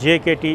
JKT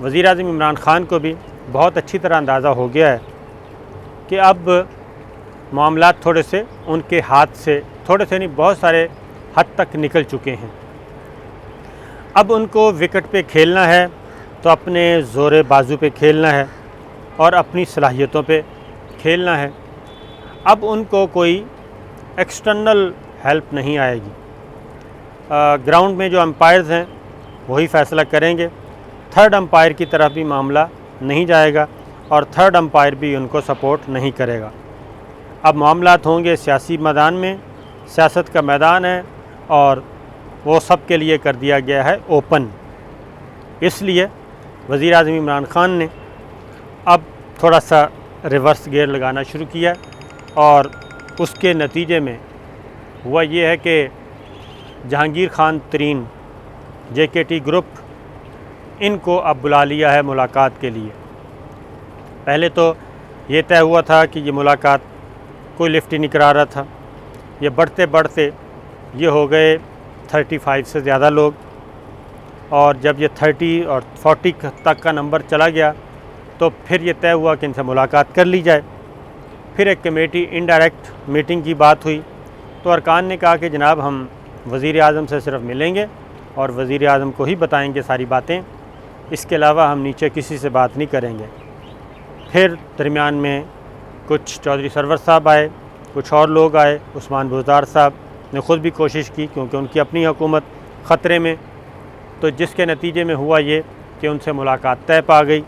وزیر اعظم عمران خان کو بھی بہت اچھی طرح اندازہ ہو گیا ہے کہ اب معاملات تھوڑے سے ان کے ہاتھ سے تھوڑے سے نہیں بہت سارے حد تک نکل چکے ہیں۔ اب ان کو وکٹ پہ کھیلنا ہے تو اپنے زور بازو پہ کھیلنا ہے اور اپنی صلاحیتوں پہ کھیلنا ہے۔ اب ان کو کوئی ایکسٹرنل ہیلپ نہیں آئے گی۔ گراؤنڈ میں جو امپائرز ہیں وہی فیصلہ کریں گے۔ تھرڈ امپائر کی طرف بھی معاملہ نہیں جائے گا اور تھرڈ امپائر بھی ان کو سپورٹ نہیں کرے گا۔ اب معاملات ہوں گے سیاسی میدان میں، سیاست کا میدان ہے اور وہ سب کے لیے کر دیا گیا ہے اوپن۔ اس لیے وزیر اعظم عمران خان نے اب تھوڑا سا ریورس گیئر لگانا شروع کیا اور اس کے نتیجے میں ہوا یہ ہے کہ جہانگیر خان ترین JKT گروپ ان کو اب بلا لیا ہے ملاقات کے لیے۔ پہلے تو یہ طے ہوا تھا کہ یہ ملاقات کوئی لفٹ ہی نہیں کرا رہا تھا، یہ بڑھتے بڑھتے یہ ہو گئے 35 سے زیادہ لوگ، اور جب یہ 30 اور 40 تک کا نمبر چلا گیا تو پھر یہ طے ہوا کہ ان سے ملاقات کر لی جائے۔ پھر ایک کمیٹی انڈائریکٹ میٹنگ کی بات ہوئی تو ارکان نے کہا کہ جناب ہم وزیر اعظم سے صرف ملیں گے اور وزیر اعظم کو ہی بتائیں گے ساری باتیں، اس کے علاوہ ہم نیچے کسی سے بات نہیں کریں گے۔ پھر درمیان میں کچھ چودھری سرور صاحب آئے، کچھ اور لوگ آئے، عثمان بزدار صاحب نے خود بھی کوشش کی کیونکہ ان کی اپنی حکومت خطرے میں، تو جس کے نتیجے میں ہوا یہ کہ ان سے ملاقات طے پا گئی،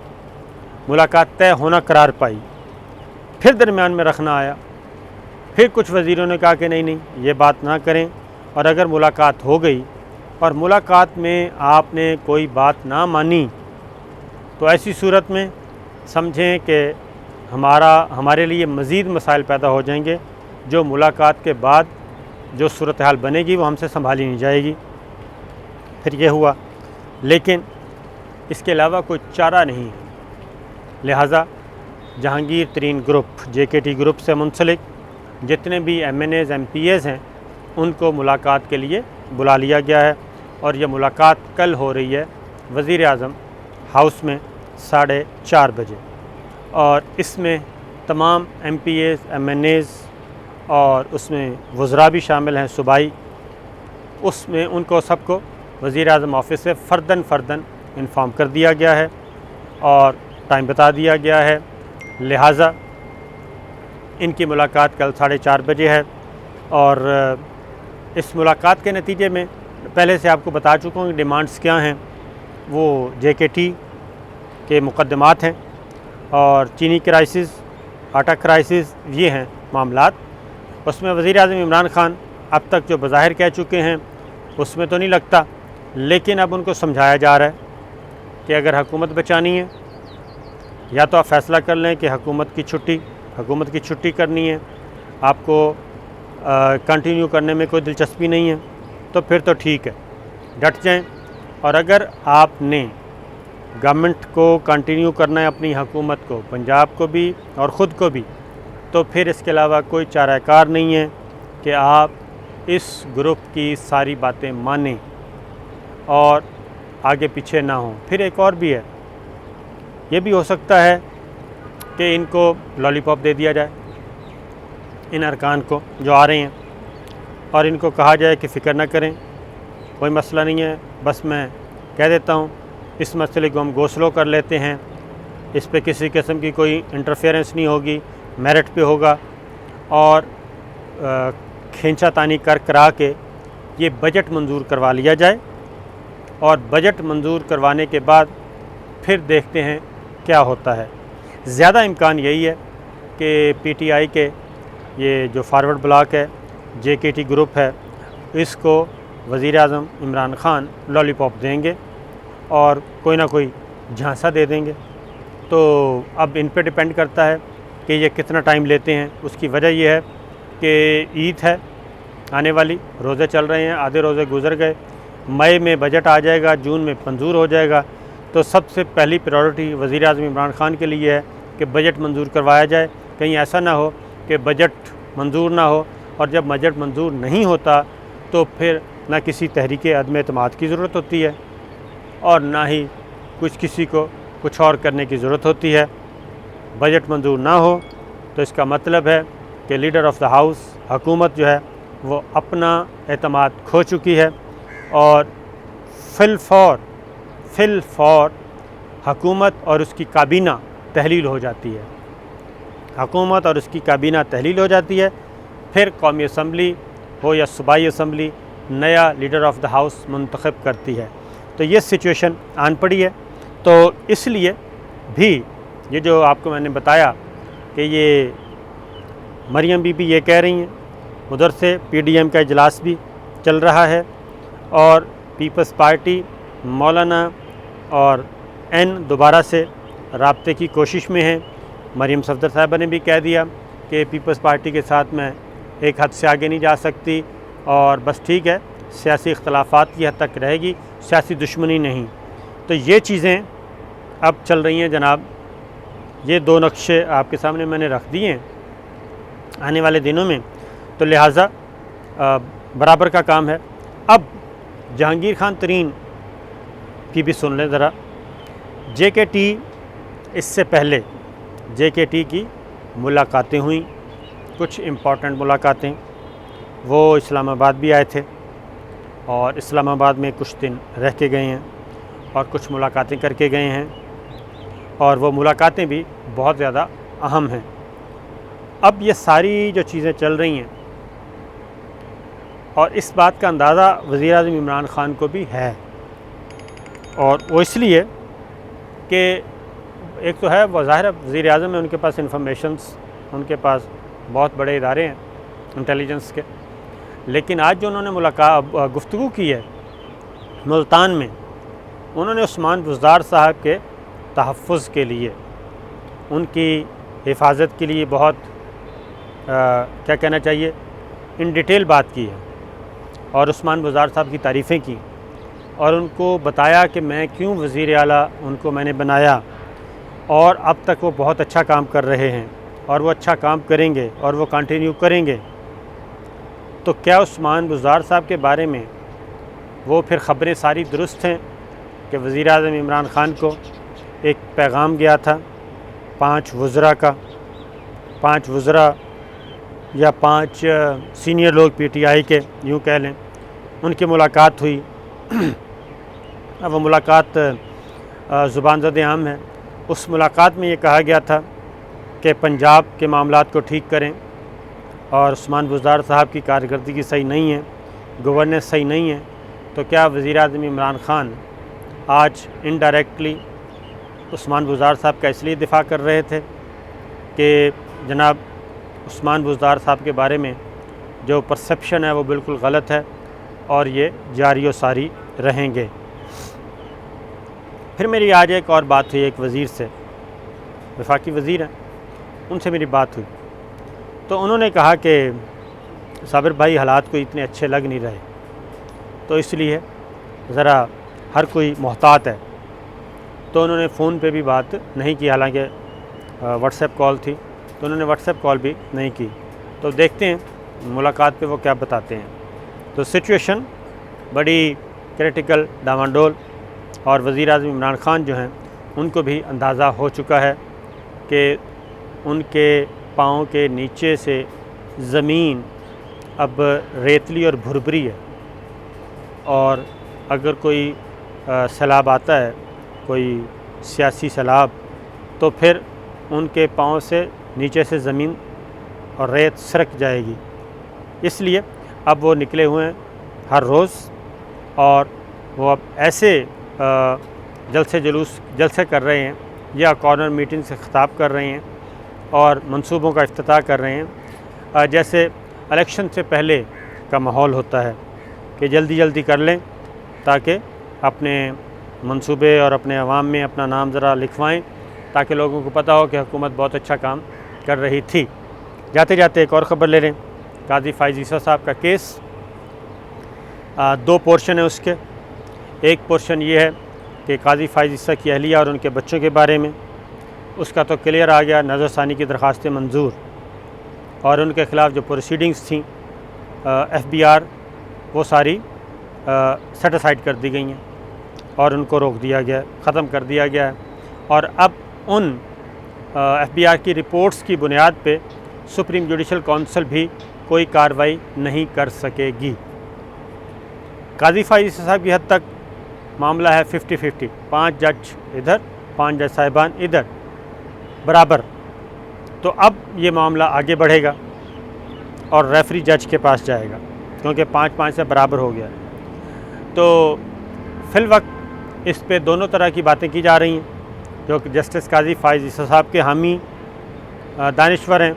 ملاقات طے ہونا قرار پائی۔ پھر درمیان میں رکھنا آیا، پھر کچھ وزیروں نے کہا کہ نہیں یہ بات نہ کریں، اور اگر ملاقات ہو گئی اور ملاقات میں آپ نے کوئی بات نہ مانی تو ایسی صورت میں سمجھیں کہ ہمارے لیے مزید مسائل پیدا ہو جائیں گے، جو ملاقات کے بعد جو صورتحال بنے گی وہ ہم سے سنبھالی نہیں جائے گی۔ پھر یہ ہوا، لیکن اس کے علاوہ کوئی چارہ نہیں ہے، لہٰذا جہانگیر ترین گروپ JKT گروپ سے منسلک جتنے بھی MNAs MPAs ہیں ان کو ملاقات کے لیے بلا لیا گیا ہے، اور یہ ملاقات کل ہو رہی ہے وزیر اعظم ہاؤس میں 4:30 بجے، اور اس میں تمام MPAs MNAs اور اس میں وزراء بھی شامل ہیں صوبائی، اس میں ان کو سب کو وزیر اعظم آفس سے فرداً انفارم کر دیا گیا ہے اور ٹائم بتا دیا گیا ہے، لہٰذا ان کی ملاقات کل 4:30 بجے ہے۔ اور اس ملاقات کے نتیجے میں پہلے سے آپ کو بتا چکا ہوں کہ ڈیمانڈز کیا ہیں، وہ JKT کے مقدمات ہیں اور چینی کرائسس، آٹا کرائسس، یہ ہیں معاملات۔ اس میں وزیر اعظم عمران خان اب تک جو بظاہر کہہ چکے ہیں اس میں تو نہیں لگتا، لیکن اب ان کو سمجھایا جا رہا ہے کہ اگر حکومت بچانی ہے یا تو آپ فیصلہ کر لیں کہ حکومت کی چھٹی کرنی ہے، آپ کو کنٹینیو کرنے میں کوئی دلچسپی نہیں ہے تو پھر تو ٹھیک ہے، ڈٹ جائیں، اور اگر آپ نے گورنمنٹ کو کنٹینیو کرنا ہے اپنی حکومت کو، پنجاب کو بھی اور خود کو بھی، تو پھر اس کے علاوہ کوئی چارہ کار نہیں ہے کہ آپ اس گروپ کی ساری باتیں مانیں اور آگے پیچھے نہ ہوں۔ پھر ایک اور بھی ہے، یہ بھی ہو سکتا ہے کہ ان کو لالی پاپ دے دیا جائے ان ارکان کو جو آ رہے ہیں، اور ان کو کہا جائے کہ فکر نہ کریں، کوئی مسئلہ نہیں ہے، بس میں کہہ دیتا ہوں اس مسئلے کو ہم گو سلو کر لیتے ہیں، اس پہ کسی قسم کی کوئی انٹرفیئرنس نہیں ہوگی، میرٹ پہ ہوگا، اور کھینچا تانی کرا کے یہ بجٹ منظور کروا لیا جائے، اور بجٹ منظور کروانے کے بعد پھر دیکھتے ہیں کیا ہوتا ہے۔ زیادہ امکان یہی ہے کہ PTI کے یہ جو فارورڈ بلاک ہے، JKT گروپ ہے، اس کو وزیر اعظم عمران خان لالی پاپ دیں گے اور کوئی نہ کوئی جھانسا دے دیں گے۔ تو اب ان پہ ڈپینڈ کرتا ہے کہ یہ کتنا ٹائم لیتے ہیں۔ اس کی وجہ یہ ہے کہ عید ہے آنے والی، روزے چل رہے ہیں، آدھے روزے گزر گئے، مئی میں بجٹ آ جائے گا، جون میں منظور ہو جائے گا، تو سب سے پہلی پریورٹی وزیر اعظم عمران خان کے لیے ہے کہ بجٹ منظور کروایا جائے۔ کہیں ایسا نہ ہو کہ بجٹ منظور نہ ہو، اور جب بجٹ منظور نہیں ہوتا تو پھر نہ کسی تحریک عدم اعتماد کی ضرورت ہوتی ہے اور نہ ہی کچھ کسی کو کچھ اور کرنے کی ضرورت ہوتی ہے۔ بجٹ منظور نہ ہو تو اس کا مطلب ہے کہ لیڈر آف دا ہاؤس، حکومت جو ہے وہ اپنا اعتماد کھو چکی ہے، اور فی الفور حکومت اور اس کی کابینہ تحلیل ہو جاتی ہے۔ حکومت اور اس کی کابینہ تحلیل ہو جاتی ہے، پھر قومی اسمبلی ہو یا صوبائی اسمبلی نیا لیڈر آف دا ہاؤس منتخب کرتی ہے۔ تو یہ سچویشن آن پڑی ہے۔ تو اس لیے بھی یہ جو آپ کو میں نے بتایا کہ یہ مریم بی بی یہ کہہ رہی ہیں، ادھر سے پی ڈی ایم کا اجلاس بھی چل رہا ہے، اور پیپلز پارٹی مولانا اور دوبارہ سے رابطے کی کوشش میں ہیں۔ مریم صفدر صاحبہ نے بھی کہہ دیا کہ پیپلز پارٹی کے ساتھ میں ایک حد سے آگے نہیں جا سکتی، اور بس ٹھیک ہے، سیاسی اختلافات کی حد تک رہے گی، سیاسی دشمنی نہیں۔ تو یہ چیزیں اب چل رہی ہیں جناب۔ یہ دو نقشے آپ کے سامنے میں نے رکھ دیے ہیں آنے والے دنوں میں، تو لہٰذا برابر کا کام ہے۔ اب جہانگیر خان ترین کی بھی سن لیں ذرا۔ جے کے ٹی، اس سے پہلے جے کے ٹی کی ملاقاتیں ہوئیں، کچھ امپورٹنٹ ملاقاتیں۔ وہ اسلام آباد بھی آئے تھے، اور اسلام آباد میں کچھ دن رہ کے گئے ہیں، اور کچھ ملاقاتیں کر کے گئے ہیں، اور وہ ملاقاتیں بھی بہت زیادہ اہم ہیں۔ اب یہ ساری جو چیزیں چل رہی ہیں، اور اس بات کا اندازہ وزیر اعظم عمران خان کو بھی ہے، اور وہ اس لیے کہ ایک تو ہے وہ ظاہر ہے وزیر اعظم میں ان کے پاس انفارمیشنز، ان کے پاس بہت بڑے ادارے ہیں انٹیلیجنس کے، لیکن آج جو انہوں نے گفتگو کی ہے ملتان میں، انہوں نے عثمان بزدار صاحب کے تحفظ کے لیے، ان کی حفاظت کے لیے بہت کیا کہنا چاہیے، ان ڈیٹیل بات کی ہے، اور عثمان بزدار صاحب کی تعریفیں کی، اور ان کو بتایا کہ میں کیوں وزیر اعلیٰ ان کو میں نے بنایا، اور اب تک وہ بہت اچھا کام کر رہے ہیں، اور وہ اچھا کام کریں گے، اور وہ کنٹینیو کریں گے۔ تو کیا عثمان بزدار صاحب کے بارے میں وہ پھر خبریں ساری درست ہیں کہ وزیر اعظم عمران خان کو ایک پیغام گیا تھا 5 وزراء کا، 5 وزراء یا 5 سینئر لوگ پی ٹی آئی کے یوں کہہ لیں، ان کی ملاقات ہوئی۔ وہ ملاقات زبان زد عام ہے۔ اس ملاقات میں یہ کہا گیا تھا کہ پنجاب کے معاملات کو ٹھیک کریں، اور عثمان بزدار صاحب کی کارکردگی صحیح نہیں ہے، گورننس صحیح نہیں ہے۔ تو کیا وزیر اعظم عمران خان آج انڈائریکٹلی عثمان بزدار صاحب کا اس لیے دفاع کر رہے تھے کہ جناب عثمان بزدار صاحب کے بارے میں جو پرسیپشن ہے وہ بالکل غلط ہے، اور یہ جاری و ساری رہیں گے۔ پھر میری آج ایک اور بات ہوئی ایک وزیر سے، وفاقی وزیر ہیں، ان سے میری بات ہوئی، تو انہوں نے کہا کہ صابر بھائی حالات کو اتنے اچھے لگ نہیں رہے، تو اس لیے ذرا ہر کوئی محتاط ہے۔ تو انہوں نے فون پہ بھی بات نہیں کی، حالانکہ واٹس ایپ کال تھی، تو انہوں نے واٹس ایپ کال بھی نہیں کی۔ تو دیکھتے ہیں ملاقات پہ وہ کیا بتاتے ہیں۔ تو سچویشن بڑی کریٹیکل ڈاواڈول، اور وزیر اعظم عمران خان جو ہیں ان کو بھی اندازہ ہو چکا ہے کہ ان کے پاؤں کے نیچے سے زمین اب ریتلی اور بھربھری ہے، اور اگر کوئی سیلاب آتا ہے، کوئی سیاسی سیلاب، تو پھر ان کے پاؤں سے نیچے سے زمین اور ریت سرک جائے گی۔ اس لیے اب وہ نکلے ہوئے ہیں ہر روز، اور وہ اب ایسے جلسے کر رہے ہیں، یا کارنر میٹنگ سے خطاب کر رہے ہیں، اور منصوبوں کا افتتاح کر رہے ہیں جیسے الیکشن سے پہلے کا ماحول ہوتا ہے کہ جلدی جلدی کر لیں تاکہ اپنے منصوبے اور اپنے عوام میں اپنا نام ذرا لکھوائیں، تاکہ لوگوں کو پتہ ہو کہ حکومت بہت اچھا کام کر رہی تھی۔ جاتے جاتے ایک اور خبر لے لیں، قاضی فائز عیسیٰ صاحب کا کیس، 2 پورشن ہیں اس کے۔ ایک پورشن یہ ہے کہ قاضی فائز عیسیٰ کی اہلیہ اور ان کے بچوں کے بارے میں، اس کا تو کلیئر آ گیا، نظر ثانی کی درخواستیں منظور، اور ان کے خلاف جو پروسیڈنگز تھیں FBR وہ ساری سیٹ اسائڈ کر دی گئی ہیں، اور ان کو روک دیا گیا ہے، ختم کر دیا گیا ہے۔ اور اب ان FBR کی رپورٹس کی بنیاد پہ سپریم جوڈیشل کونسل بھی کوئی کارروائی نہیں کر سکے گی۔ قاضی فائز عیسی صاحب کی حد تک معاملہ ہے 50-50، 5 جج ادھر 5 جج صاحبان ادھر برابر۔ تو اب یہ معاملہ آگے بڑھے گا اور ریفری جج کے پاس جائے گا، کیونکہ 5-5 سے برابر ہو گیا۔ تو فی الوقت اس پہ دونوں طرح کی باتیں کی جا رہی ہیں۔ جو جسٹس قاضی فائز عیسی صاحب کے حامی دانشور ہیں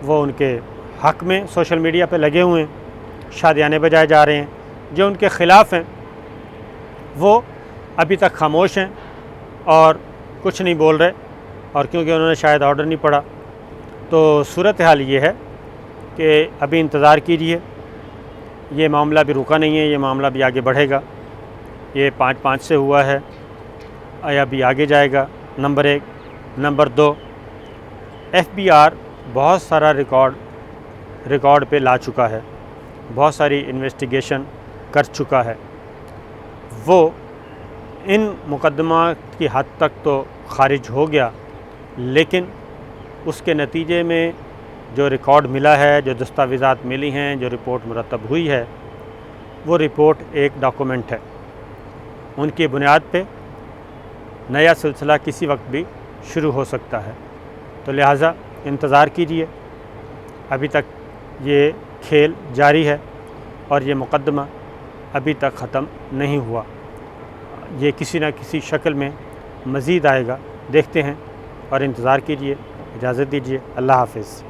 وہ ان کے حق میں سوشل میڈیا پہ لگے ہوئے ہیں، شادیانے بجائے جا رہے ہیں۔ جو ان کے خلاف ہیں وہ ابھی تک خاموش ہیں اور کچھ نہیں بول رہے، اور کیونکہ انہوں نے شاید آرڈر نہیں پڑھا۔ تو صورتحال یہ ہے کہ ابھی انتظار کیجیے، یہ معاملہ بھی رکا نہیں ہے، یہ معاملہ بھی آگے بڑھے گا۔ یہ 5-5 سے ہوا ہے، ابھی آگے جائے گا، نمبر 1۔ نمبر 2، FBR بہت سارا ریکارڈ پہ لا چکا ہے، بہت ساری انویسٹیگیشن کر چکا ہے۔ وہ ان مقدمات کی حد تک تو خارج ہو گیا، لیکن اس کے نتیجے میں جو ریکارڈ ملا ہے، جو دستاویزات ملی ہیں، جو رپورٹ مرتب ہوئی ہے، وہ رپورٹ ایک ڈاکومنٹ ہے۔ ان کی بنیاد پہ نیا سلسلہ کسی وقت بھی شروع ہو سکتا ہے۔ تو لہٰذا انتظار کیجیے، ابھی تک یہ کھیل جاری ہے اور یہ مقدمہ ابھی تک ختم نہیں ہوا۔ یہ کسی نہ کسی شکل میں مزید آئے گا، دیکھتے ہیں اور انتظار کیجیے۔ اجازت دیجیے، اللہ حافظ۔